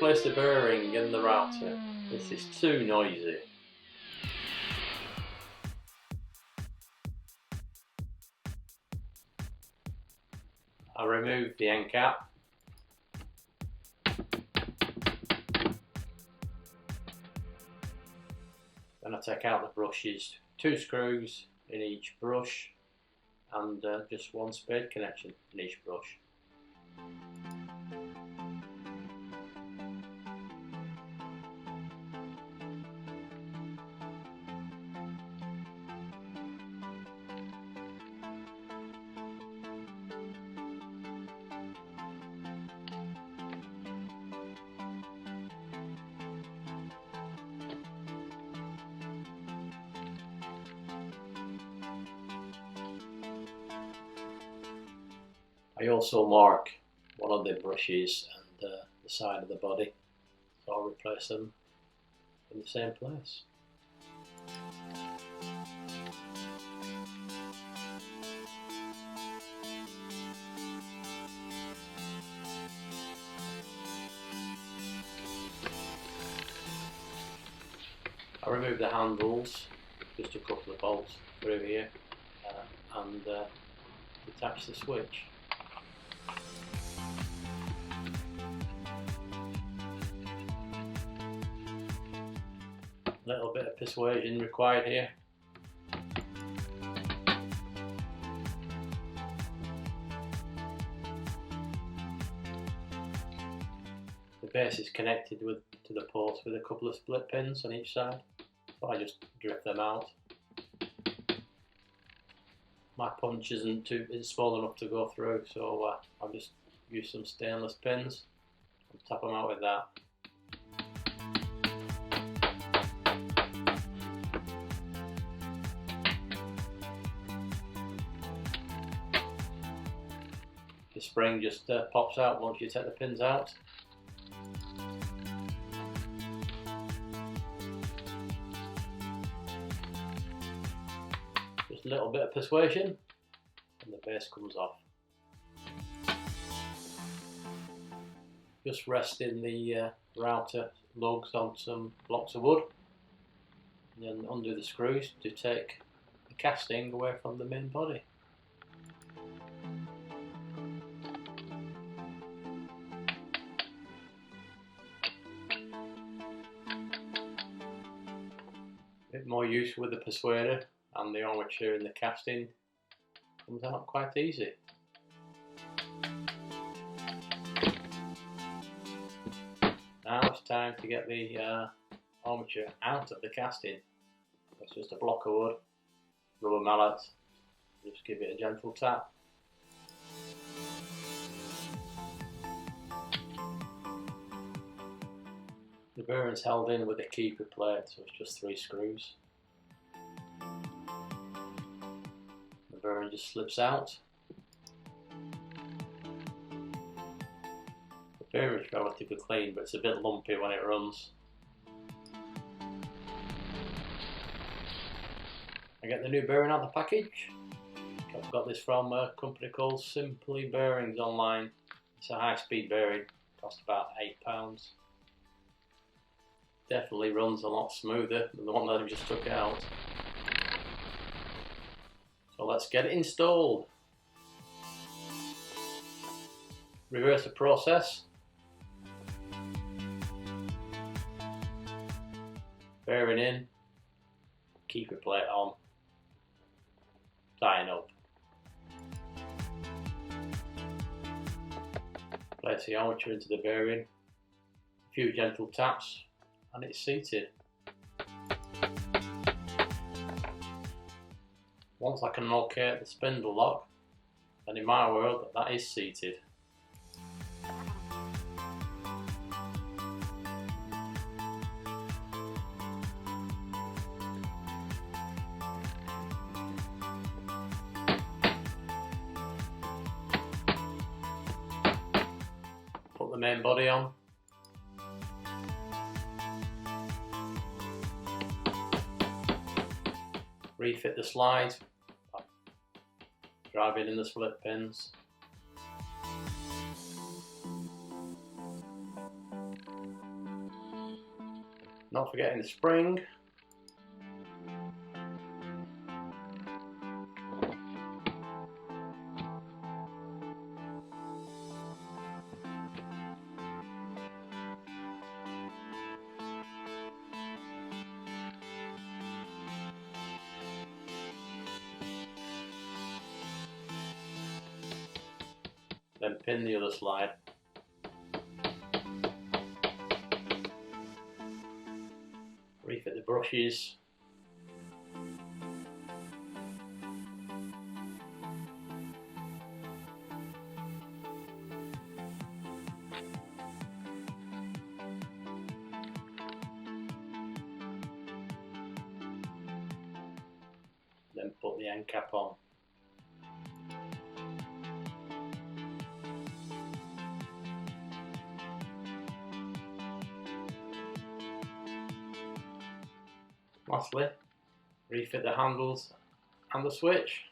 replace the bearing in the router. This is too noisy. I remove the end cap. Then I take out the brushes, 2 screws in each brush and just 1 spade connection in each brush. I also mark one of the brushes and the side of the body, so I'll replace them in the same place. I remove the handles, just a couple of bolts through here, and detach the switch. A little bit of persuasion required here. The base is connected to the port with a couple of split pins on each side, so I just drift them out. My punch isn't small enough to go through, so I'll just use some stainless pins and tap them out with that. The spring just pops out once you take the pins out. Just a little bit of persuasion and the base comes off. Just resting the router lugs on some blocks of wood and then undo the screws to take the casting away from the main body. Bit more use with the persuader, and the armature in the casting comes out quite easy. Now it's time to get the armature out of the casting. It's just a block of wood, rubber mallet, just give it a gentle tap. The bearing's held in with a keeper plate, so it's just 3 screws. The bearing just slips out. The bearing is relatively clean, but it's a bit lumpy when it runs. I get the new bearing out of the package. I've got this from a company called Simply Bearings online. It's a high-speed bearing, cost about £8. Definitely runs a lot smoother than the one that I just took out. So let's get it installed. Reverse the process. Bearing in, keeper plate on, tying up. Place the armature into the bearing, a few gentle taps, and it's seated. Once I can locate the spindle lock, then in my world that is seated. Put the main body on. Refit the slide, drive in the split pins. Not forgetting the spring. Then pin the other slide. Refit the brushes. Then put the end cap on. Lastly, refit the handles and the switch.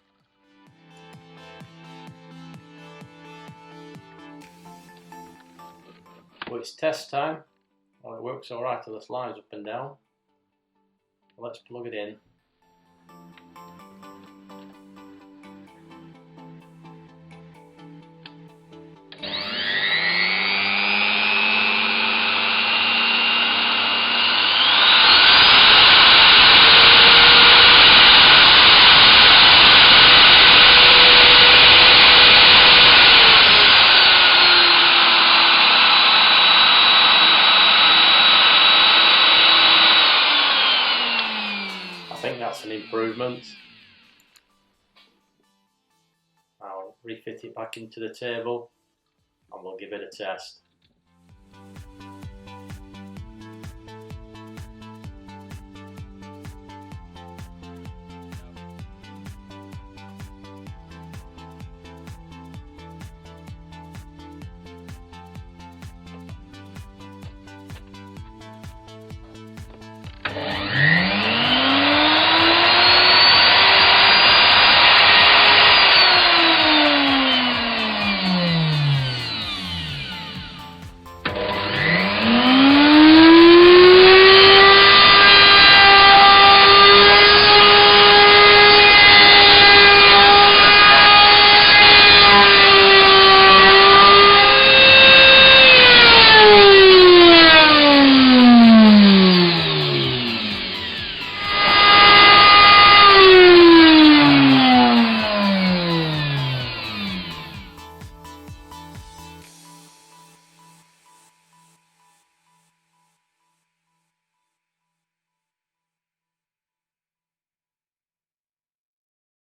Well, it's test time. Well, it works alright till the slides up and down. Let's plug it in. I think that's an improvement. I'll refit it back into the table and we'll give it a test.